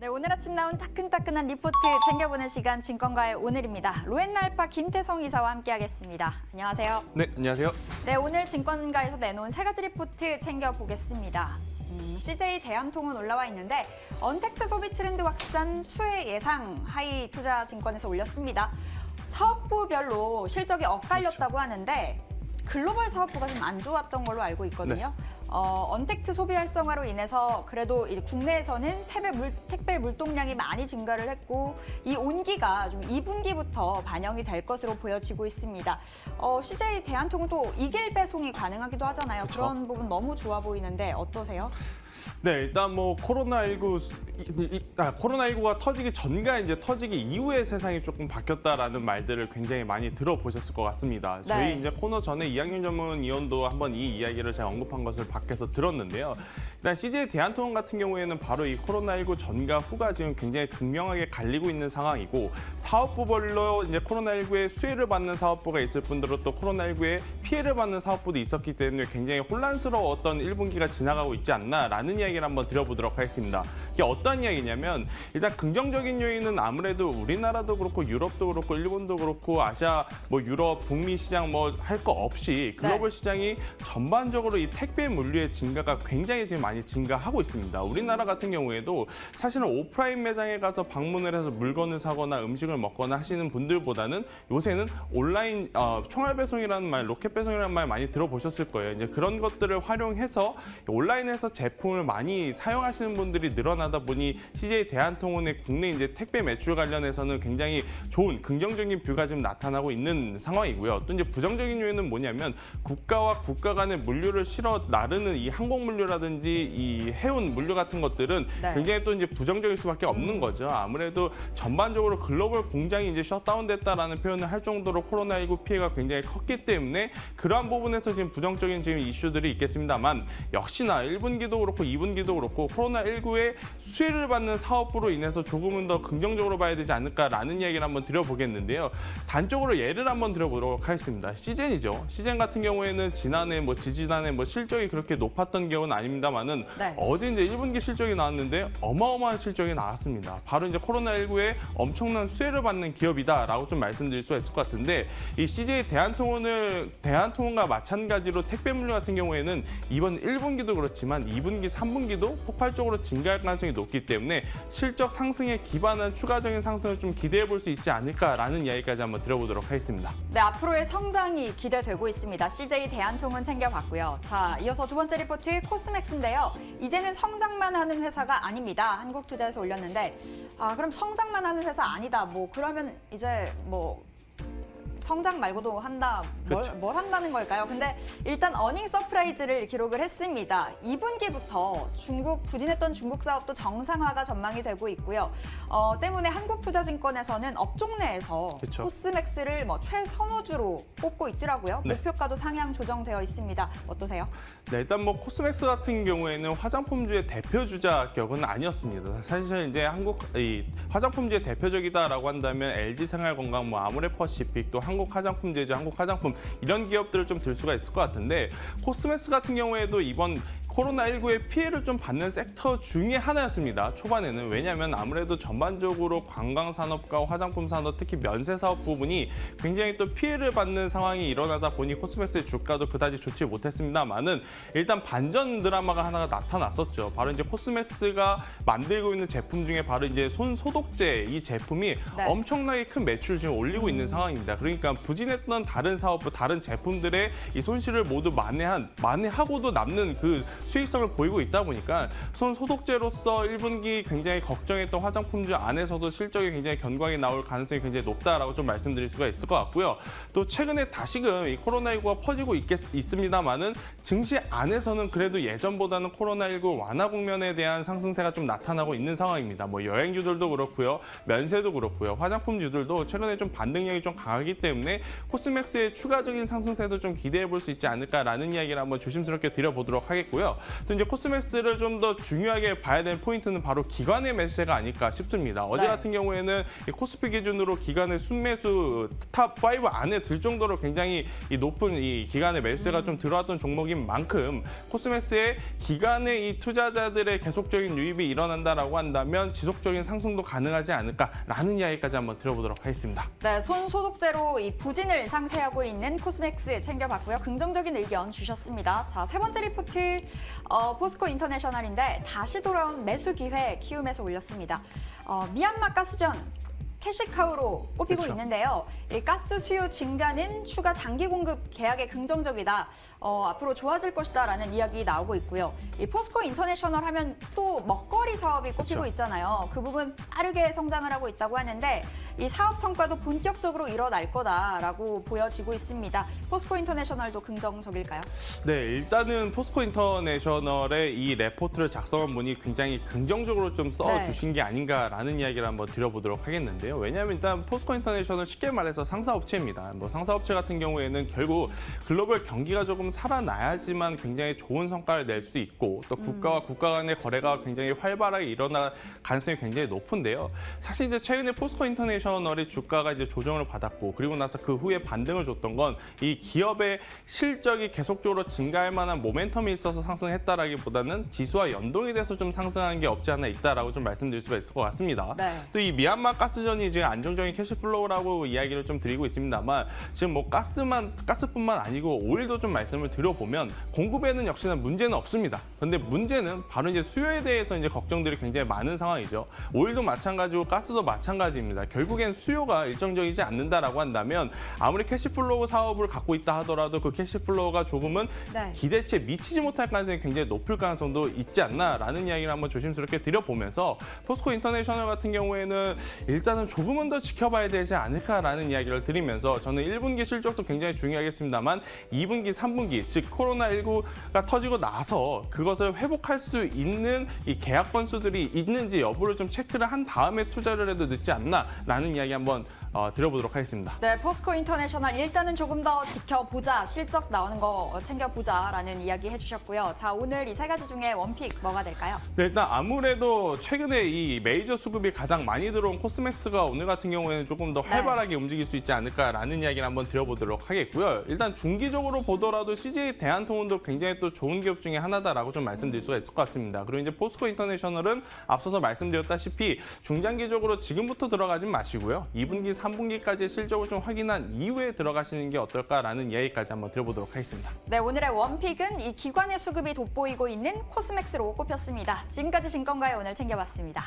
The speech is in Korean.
네, 오늘 아침 나온 따끈따끈한 리포트 챙겨보는 시간 증권가의 오늘입니다. 로엔나알파 김태성 이사와 함께하겠습니다. 안녕하세요. 네, 안녕하세요. 네, 오늘 증권가에서 내놓은 세 가지 리포트 챙겨보겠습니다. CJ 대한통운 올라와 있는데 언택트 소비 트렌드 확산 수혜 예상 하이 투자 증권에서 올렸습니다. 사업부별로 실적이 엇갈렸다고 하는데 글로벌 사업부가 좀 안 좋았던 걸로 알고 있거든요. 네. 언택트 소비 활성화로 인해서 그래도 이제 국내에서는 택배 물동량이 많이 증가를 했고 이 온기가 좀 2분기부터 반영이 될 것으로 보여지고 있습니다. CJ 대한통운도 2길 배송이 가능하기도 하잖아요. 그쵸? 그런 부분 너무 좋아 보이는데 어떠세요? 네, 일단 뭐 코로나19가 터지기 전과 이제 터지기 이후의 세상이 조금 바뀌었다라는 말들을 굉장히 많이 들어보셨을 것 같습니다. 네. 저희 이제 코너 전에 이학년 전문 위원도 한번 이 이야기를 제가 언급한 것을 밖에서 들었는데요. 일단 CJ 대한통운 같은 경우에는 바로 이 코로나19 전과 후가 지금 굉장히 극명하게 갈리고 있는 상황이고 사업부별로 이제 코로나19의 수혜를 받는 사업부가 있을 뿐더러 또 코로나19의 피해를 받는 사업부도 있었기 때문에 굉장히 혼란스러웠던 1분기가 지나가고 있지 않나라는 이야기를 한번 드려보도록 하겠습니다. 이게 어떤 이야기냐면 일단 긍정적인 요인은 아무래도 우리나라도 그렇고 유럽도 그렇고 일본도 그렇고 아시아 뭐 유럽 북미 시장 뭐 할 거 없이 글로벌 시장이 전반적으로 이 택배 물류의 증가가 굉장히 지금 많이 증가하고 있습니다. 우리나라 같은 경우에도 사실은 오프라인 매장에 가서 방문을 해서 물건을 사거나 음식을 먹거나 하시는 분들보다는 요새는 온라인 총알 배송이라는 말, 로켓 배송이라는 말 많이 들어보셨을 거예요. 이제 그런 것들을 활용해서 온라인에서 제품을 많이 사용하시는 분들이 늘어나다 보니 CJ 대한통운의 국내 이제 택배 매출 관련해서는 굉장히 좋은 긍정적인 뷰가 지금 나타나고 있는 상황이고요. 또 이제 부정적인 요인은 뭐냐면 국가와 국가 간의 물류를 실어 나르는 이 항공 물류라든지 이 해운 물류 같은 것들은 네. 굉장히 또 이제 부정적일 수밖에 없는 거죠. 아무래도 전반적으로 글로벌 공장이 이제 셧다운됐다라는 표현을 할 정도로 코로나19 피해가 굉장히 컸기 때문에 그러한 부분에서 지금 부정적인 지금 이슈들이 있겠습니다만 역시나 1분기도 그렇고 2분기도 그렇고 코로나19의 수혜를 받는 사업부로 인해서 조금은 더 긍정적으로 봐야 되지 않을까라는 이야기를 한번 드려보겠는데요. 단적으로 예를 한번 드려보도록 하겠습니다. 시젠이죠. 시젠 같은 경우에는 지난해 뭐 지지난해 뭐 실적이 그렇게 높았던 경우는 아닙니다만은 네. 어제 이제 1분기 실적이 나왔는데 어마어마한 실적이 나왔습니다. 바로 이제 코로나19에 엄청난 수혜를 받는 기업이다라고 좀 말씀드릴 수가 있을 것 같은데 이 CJ 대한통운과 마찬가지로 택배 물류 같은 경우에는 이번 1분기도 그렇지만 2분기, 3분기도 폭발적으로 증가할 가능성이 높기 때문에 실적 상승에 기반한 추가적인 상승을 좀 기대해 볼 수 있지 않을까라는 이야기까지 한번 들어보도록 하겠습니다. 네, 앞으로의 성장이 기대되고 있습니다. CJ 대한통운 챙겨봤고요. 자, 이어서 두 번째 리포트 코스맥스인데요. 이제는 성장만 하는 회사가 아닙니다. 한국투자에서 올렸는데 그럼 성장만 하는 회사 아니다. 뭐 그러면 이제 뭐 성장 말고도 한다. 뭘 한다는 걸까요? 근데 일단 어닝 서프라이즈를 기록을 했습니다. 2분기부터 부진했던 중국 사업도 정상화가 전망이 되고 있고요. 때문에 한국투자증권에서는 업종 내에서 그쵸. 코스맥스를 뭐 최선호주로 뽑고 있더라고요. 네. 목표가도 상향 조정되어 있습니다. 어떠세요? 네, 일단 뭐 코스맥스 같은 경우에는 화장품주의 대표주자 격은 아니었습니다. 사실 이제 이 화장품주의 대표적이다라고 한다면 LG생활건강, 뭐 아모레퍼시픽, 또 한국화장품제죠, 한국화장품 이런 기업들을 좀 들 수가 있을 것 같은데 코스맥스 같은 경우에도 이번 코로나19의 피해를 좀 받는 섹터 중에 하나였습니다. 초반에는. 왜냐하면 아무래도 전반적으로 관광산업과 화장품 산업, 특히 면세 사업 부분이 굉장히 또 피해를 받는 상황이 일어나다 보니 코스맥스의 주가도 그다지 좋지 못했습니다만은 일단 반전 드라마가 하나가 나타났었죠. 바로 이제 코스맥스가 만들고 있는 제품 중에 바로 이제 손 소독제 이 제품이 네. 엄청나게 큰 매출을 지금 올리고 있는 상황입니다. 그러니까 부진했던 다른 사업부, 다른 제품들의 이 손실을 모두 만회하고도 남는 그 수익성을 보이고 있다 보니까 손 소독제로서 1분기 굉장히 걱정했던 화장품주 안에서도 실적이 굉장히 견고하게 나올 가능성이 굉장히 높다라고 좀 말씀드릴 수가 있을 것 같고요. 또 최근에 다시금 이 코로나19가 퍼지고 있습니다만은 증시 안에서는 그래도 예전보다는 코로나19 완화 국면에 대한 상승세가 좀 나타나고 있는 상황입니다. 뭐 여행주들도 그렇고요, 면세도 그렇고요, 화장품주들도 최근에 좀 반등력이 좀 강하기 때문에 코스맥스의 추가적인 상승세도 좀 기대해 볼 수 있지 않을까라는 이야기를 한번 조심스럽게 드려보도록 하겠고요. 있고요. 또 이제 코스맥스를 좀 더 중요하게 봐야 되는 포인트는 바로 기관의 매수세가 아닐까 싶습니다. 어제 네. 같은 경우에는 이 코스피 기준으로 기관의 순매수 탑 5 안에 들 정도로 굉장히 이 높은 이 기관의 매수세가 좀 들어왔던 종목인 만큼 코스맥스의 기관의 이 투자자들의 계속적인 유입이 일어난다라고 한다면 지속적인 상승도 가능하지 않을까라는 이야기까지 한번 들어보도록 하겠습니다. 네, 손 소독제로 이 부진을 상쇄하고 있는 코스맥스 챙겨봤고요. 긍정적인 의견 주셨습니다. 자, 세 번째 리포트 포스코 인터내셔널인데 다시 돌아온 매수 기회 키움에서 올렸습니다. 미얀마 가스전 캐시카우로 꼽히고 그렇죠. 있는데요. 이 가스 수요 증가는 추가 장기 공급 계약에 긍정적이다. 앞으로 좋아질 것이다라는 이야기 나오고 있고요. 이 포스코 인터내셔널 하면 또 먹거리 사업이 꼽히고 그렇죠. 있잖아요. 그 부분 빠르게 성장을 하고 있다고 하는데 이 사업 성과도 본격적으로 일어날 거다라고 보여지고 있습니다. 포스코 인터내셔널도 긍정적일까요? 네, 일단은 포스코 인터내셔널의 이 레포트를 작성한 분이 굉장히 긍정적으로 좀 써주신 게 아닌가라는 이야기를 한번 드려보도록 하겠는데요. 왜냐하면 일단 포스코 인터내셔널 쉽게 말해서 상사업체입니다. 뭐 상사업체 같은 경우에는 결국 글로벌 경기가 조금 살아나야지만 굉장히 좋은 성과를 낼 수 있고 또 국가와 국가 간의 거래가 굉장히 활발하게 일어날 가능성이 굉장히 높은데요. 사실 이제 최근에 포스코 인터내셔널의 주가가 이제 조정을 받았고 그리고 나서 그 후에 반등을 줬던 건 이 기업의 실적이 계속적으로 증가할 만한 모멘텀이 있어서 상승했다라기보다는 지수와 연동이 돼서 좀 상승한 게 없지 않아 있다라고 좀 말씀드릴 수가 있을 것 같습니다. 네. 또 이 미얀마 가스전이 지금 안정적인 캐시플로우라고 이야기를 좀 드리고 있습니다만 지금 뭐 가스뿐만 아니고 오일도 좀 말씀을 드려보면 공급에는 역시나 문제는 없습니다. 그런데 문제는 바로 이제 수요에 대해서 이제 걱정들이 굉장히 많은 상황이죠. 오일도 마찬가지고 가스도 마찬가지입니다. 결국엔 수요가 일정적이지 않는다라고 한다면 아무리 캐시플로우 사업을 갖고 있다 하더라도 그 캐시플로우가 조금은 네. 기대치에 미치지 못할 가능성이 굉장히 높을 가능성도 있지 않나라는 이야기를 한번 조심스럽게 드려보면서 포스코 인터내셔널 같은 경우에는 일단은 조금은 더 지켜봐야 되지 않을까라는 이야기를 드리면서 저는 1분기 실적도 굉장히 중요하겠습니다만 2분기, 3분기 즉 코로나19가 터지고 나서 그것을 회복할 수 있는 이 계약 건수들이 있는지 여부를 좀 체크를 한 다음에 투자를 해도 늦지 않나라는 이야기 한번 드려보도록 하겠습니다. 네, 포스코 인터내셔널 일단은 조금 더 지켜보자, 실적 나오는 거 챙겨보자라는 이야기 해주셨고요. 자, 오늘 이 세 가지 중에 원픽 뭐가 될까요? 네, 일단 아무래도 최근에 이 메이저 수급이 가장 많이 들어온 코스맥스가 오늘 같은 경우에는 조금 더 활발하게 움직일 수 있지 않을까라는 이야기를 한번 드려보도록 하겠고요. 일단 중기적으로 보더라도 CJ 대한통운도 굉장히 또 좋은 기업 중에 하나다라고 좀 말씀드릴 수가 있을 것 같습니다. 그리고 이제 포스코 인터내셔널은 앞서서 말씀드렸다시피 중장기적으로 지금부터 들어가진 마시고요. 2분기, 3분기까지의 실적을 좀 확인한 이후에 들어가시는 게 어떨까라는 이야기까지 한번 드려보도록 하겠습니다. 네, 오늘의 원픽은 이 기관의 수급이 돋보이고 있는 코스맥스로 꼽혔습니다. 지금까지 증권가의 오늘 챙겨봤습니다.